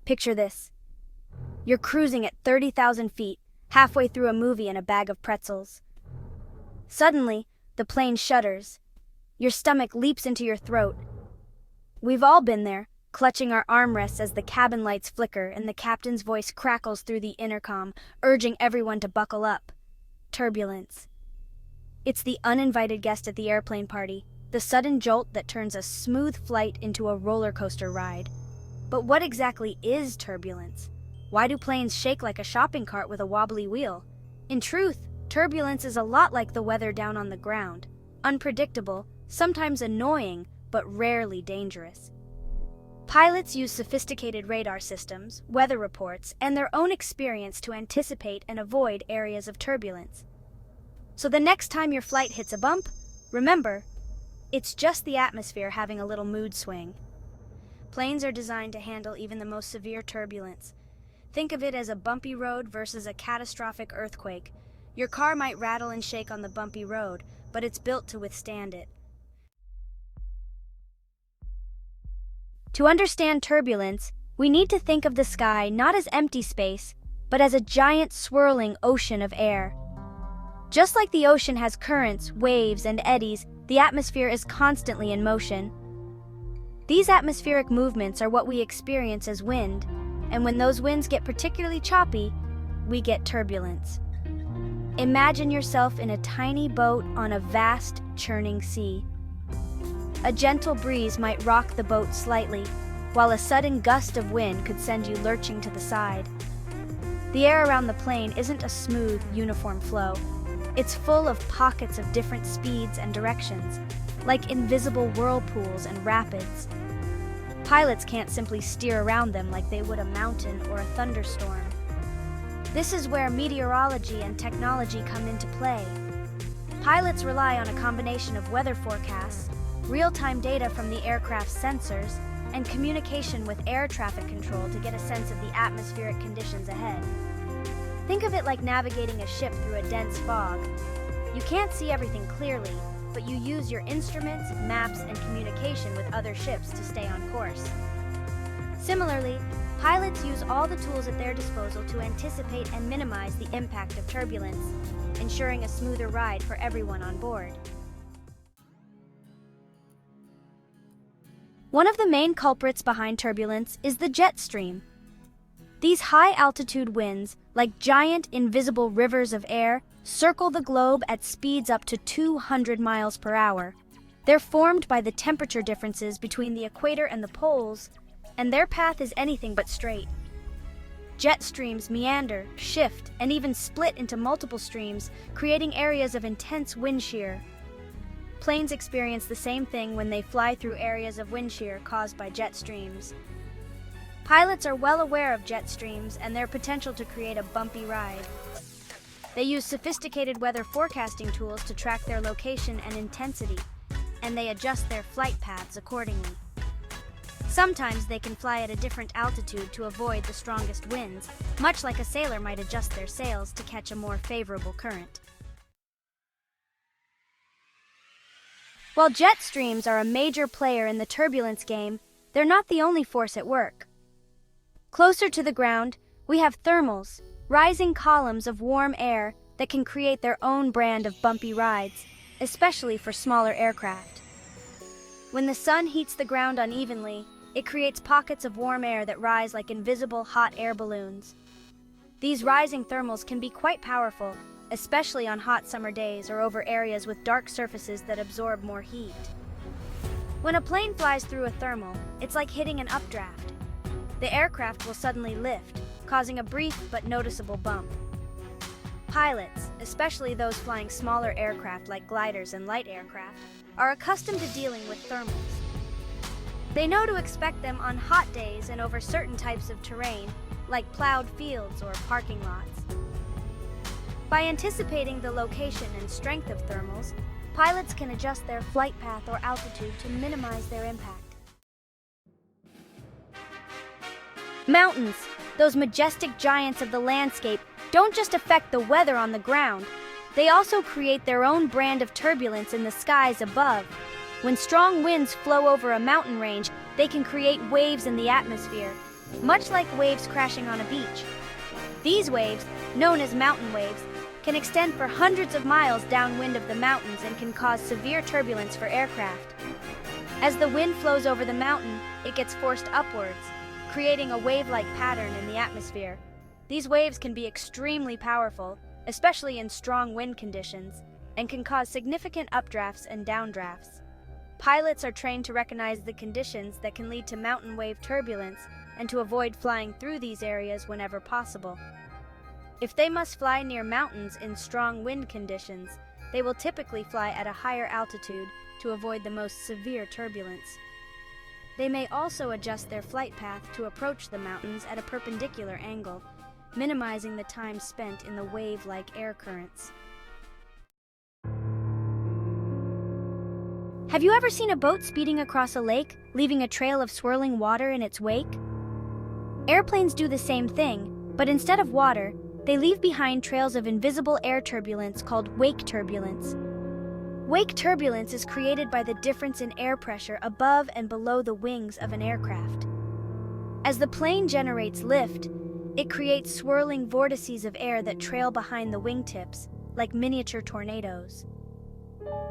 Picture this. You're cruising at 30,000 feet, halfway through a movie in a bag of pretzels. Suddenly, the plane shudders. Your stomach leaps into your throat. We've all been there, clutching our armrests as the cabin lights flicker and the captain's voice crackles through the intercom, urging everyone to buckle up. Turbulence. It's the uninvited guest at the airplane party, the sudden jolt that turns a smooth flight into a roller coaster ride. But what exactly is turbulence? Why do planes shake like a shopping cart with a wobbly wheel? In truth, turbulence is a lot like the weather down on the ground. Unpredictable, sometimes annoying, but rarely dangerous. Pilots use sophisticated radar systems, weather reports, and their own experience to anticipate and avoid areas of turbulence. So the next time your flight hits a bump, remember, it's just the atmosphere having a little mood swing. Planes are designed to handle even the most severe turbulence. Think of it as a bumpy road versus a catastrophic earthquake. Your car might rattle and shake on the bumpy road, but it's built to withstand it. To understand turbulence, we need to think of the sky not as empty space, but as a giant swirling ocean of air. Just like the ocean has currents, waves, and eddies, the atmosphere is constantly in motion. These atmospheric movements are what we experience as wind, and when those winds get particularly choppy, we get turbulence. Imagine yourself in a tiny boat on a vast, churning sea. A gentle breeze might rock the boat slightly, while a sudden gust of wind could send you lurching to the side. The air around the plane isn't a smooth, uniform flow. It's full of pockets of different speeds and directions, like invisible whirlpools and rapids. Pilots can't simply steer around them like they would a mountain or a thunderstorm. This is where meteorology and technology come into play. Pilots rely on a combination of weather forecasts, real-time data from the aircraft's sensors, and communication with air traffic control to get a sense of the atmospheric conditions ahead. Think of it like navigating a ship through a dense fog. You can't see everything clearly, but you use your instruments, maps, and communication with other ships to stay on course. Similarly, pilots use all the tools at their disposal to anticipate and minimize the impact of turbulence, ensuring a smoother ride for everyone on board. One of the main culprits behind turbulence is the jet stream. These high-altitude winds, like giant invisible rivers of air, circle the globe at speeds up to 200 miles per hour. They're formed by the temperature differences between the equator and the poles, and their path is anything but straight. Jet streams meander, shift, and even split into multiple streams, creating areas of intense wind shear. Planes experience the same thing when they fly through areas of wind shear caused by jet streams. Pilots are well aware of jet streams and their potential to create a bumpy ride. They use sophisticated weather forecasting tools to track their location and intensity, and they adjust their flight paths accordingly. Sometimes they can fly at a different altitude to avoid the strongest winds, much like a sailor might adjust their sails to catch a more favorable current. While jet streams are a major player in the turbulence game, they're not the only force at work. Closer to the ground, we have thermals, rising columns of warm air that can create their own brand of bumpy rides, especially for smaller aircraft. When the sun heats the ground unevenly, it creates pockets of warm air that rise like invisible hot air balloons. These rising thermals can be quite powerful, especially on hot summer days or over areas with dark surfaces that absorb more heat. When a plane flies through a thermal, it's like hitting an updraft. The aircraft will suddenly lift, causing a brief but noticeable bump. Pilots, especially those flying smaller aircraft like gliders and light aircraft, are accustomed to dealing with thermals. They know to expect them on hot days and over certain types of terrain, like plowed fields or parking lots. By anticipating the location and strength of thermals, pilots can adjust their flight path or altitude to minimize their impact. Mountains, those majestic giants of the landscape, don't just affect the weather on the ground. They also create their own brand of turbulence in the skies above. When strong winds flow over a mountain range, they can create waves in the atmosphere, much like waves crashing on a beach. These waves, known as mountain waves, can extend for hundreds of miles downwind of the mountains and can cause severe turbulence for aircraft. As the wind flows over the mountain, it gets forced upwards, creating a wave-like pattern in the atmosphere. These waves can be extremely powerful, especially in strong wind conditions, and can cause significant updrafts and downdrafts. Pilots are trained to recognize the conditions that can lead to mountain wave turbulence and to avoid flying through these areas whenever possible. If they must fly near mountains in strong wind conditions, they will typically fly at a higher altitude to avoid the most severe turbulence. They may also adjust their flight path to approach the mountains at a perpendicular angle, minimizing the time spent in the wave-like air currents. Have you ever seen a boat speeding across a lake, leaving a trail of swirling water in its wake? Airplanes do the same thing, but instead of water, they leave behind trails of invisible air turbulence called wake turbulence. Wake turbulence is created by the difference in air pressure above and below the wings of an aircraft. As the plane generates lift, it creates swirling vortices of air that trail behind the wingtips, like miniature tornadoes.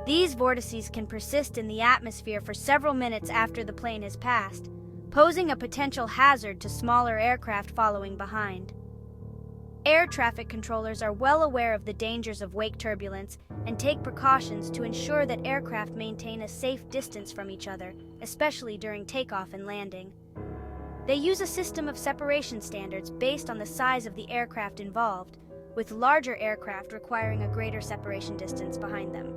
These vortices can persist in the atmosphere for several minutes after the plane has passed, posing a potential hazard to smaller aircraft following behind. Air traffic controllers are well aware of the dangers of wake turbulence and take precautions to ensure that aircraft maintain a safe distance from each other, especially during takeoff and landing. They use a system of separation standards based on the size of the aircraft involved, with larger aircraft requiring a greater separation distance behind them.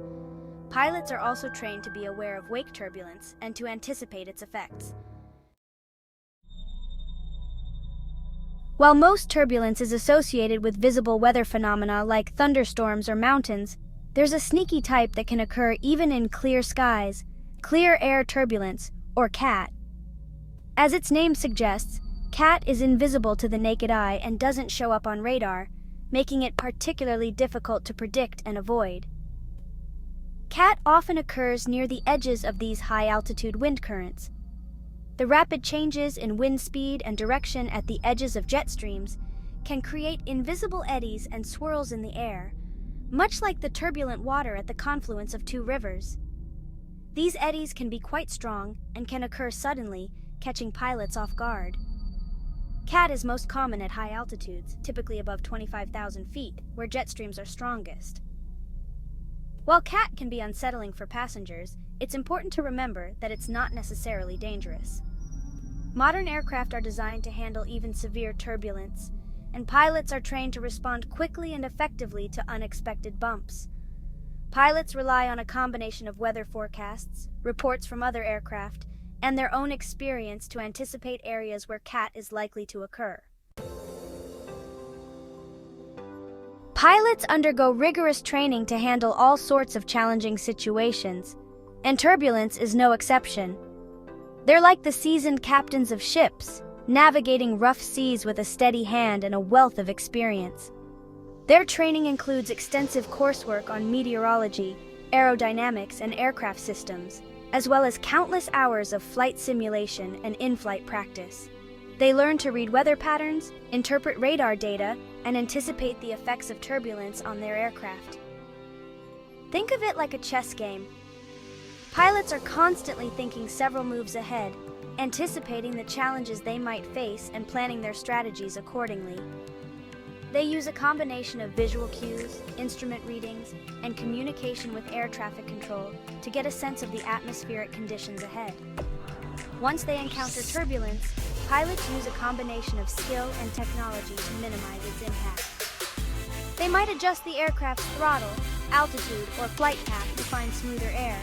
Pilots are also trained to be aware of wake turbulence and to anticipate its effects. While most turbulence is associated with visible weather phenomena like thunderstorms or mountains, there's a sneaky type that can occur even in clear skies, clear air turbulence, or CAT. As its name suggests, CAT is invisible to the naked eye and doesn't show up on radar, making it particularly difficult to predict and avoid. CAT often occurs near the edges of these high-altitude wind currents. The rapid changes in wind speed and direction at the edges of jet streams can create invisible eddies and swirls in the air, much like the turbulent water at the confluence of two rivers. These eddies can be quite strong and can occur suddenly, catching pilots off guard. CAT is most common at high altitudes, typically above 25,000 feet, where jet streams are strongest. While CAT can be unsettling for passengers, it's important to remember that it's not necessarily dangerous. Modern aircraft are designed to handle even severe turbulence, and pilots are trained to respond quickly and effectively to unexpected bumps. Pilots rely on a combination of weather forecasts, reports from other aircraft, and their own experience to anticipate areas where CAT is likely to occur. Pilots undergo rigorous training to handle all sorts of challenging situations, and turbulence is no exception. They're like the seasoned captains of ships, navigating rough seas with a steady hand and a wealth of experience. Their training includes extensive coursework on meteorology, aerodynamics, and aircraft systems, as well as countless hours of flight simulation and in-flight practice. They learn to read weather patterns, interpret radar data, and anticipate the effects of turbulence on their aircraft. Think of it like a chess game. Pilots are constantly thinking several moves ahead, anticipating the challenges they might face and planning their strategies accordingly. They use a combination of visual cues, instrument readings, and communication with air traffic control to get a sense of the atmospheric conditions ahead. Once they encounter turbulence, pilots use a combination of skill and technology to minimize its impact. They might adjust the aircraft's throttle, altitude, or flight path to find smoother air.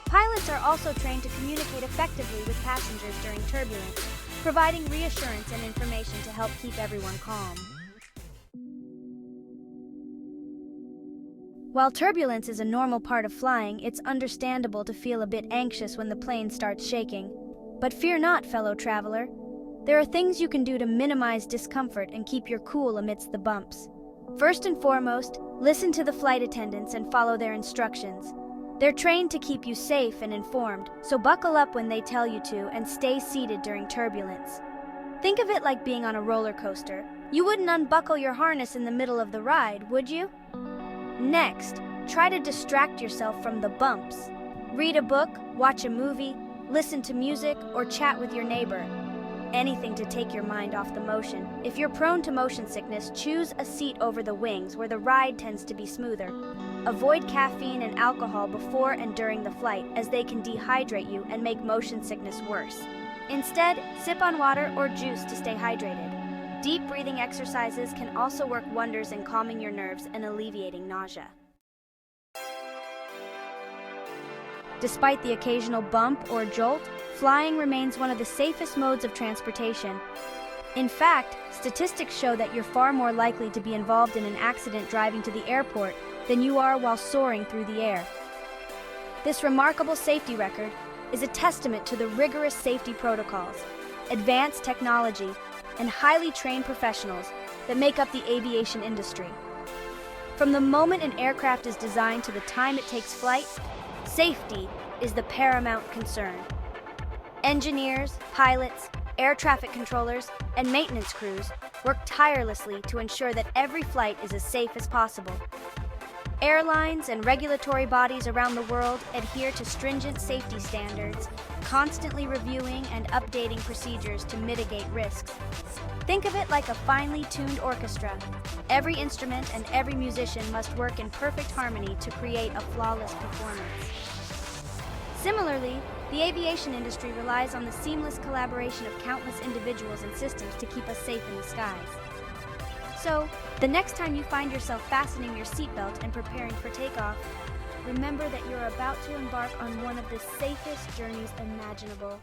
Pilots are also trained to communicate effectively with passengers during turbulence, providing reassurance and information to help keep everyone calm. While turbulence is a normal part of flying, it's understandable to feel a bit anxious when the plane starts shaking. But fear not, fellow traveler. There are things you can do to minimize discomfort and keep your cool amidst the bumps. First and foremost, listen to the flight attendants and follow their instructions. They're trained to keep you safe and informed, so buckle up when they tell you to and stay seated during turbulence. Think of it like being on a roller coaster. You wouldn't unbuckle your harness in the middle of the ride, would you? Next, try to distract yourself from the bumps. Read a book, watch a movie, listen to music, or chat with your neighbor. Anything to take your mind off the motion. If you're prone to motion sickness, choose a seat over the wings where the ride tends to be smoother. Avoid caffeine and alcohol before and during the flight, as they can dehydrate you and make motion sickness worse. Instead, sip on water or juice to stay hydrated. Deep breathing exercises can also work wonders in calming your nerves and alleviating nausea. Despite the occasional bump or jolt, flying remains one of the safest modes of transportation. In fact, statistics show that you're far more likely to be involved in an accident driving to the airport than you are while soaring through the air. This remarkable safety record is a testament to the rigorous safety protocols, advanced technology, and highly trained professionals that make up the aviation industry. From the moment an aircraft is designed to the time it takes flight, safety is the paramount concern. Engineers, pilots, air traffic controllers, and maintenance crews work tirelessly to ensure that every flight is as safe as possible. Airlines and regulatory bodies around the world adhere to stringent safety standards, constantly reviewing and updating procedures to mitigate risks. Think of it like a finely tuned orchestra. Every instrument and every musician must work in perfect harmony to create a flawless performance. Similarly, the aviation industry relies on the seamless collaboration of countless individuals and systems to keep us safe in the skies. So, the next time you find yourself fastening your seatbelt and preparing for takeoff, remember that you're about to embark on one of the safest journeys imaginable.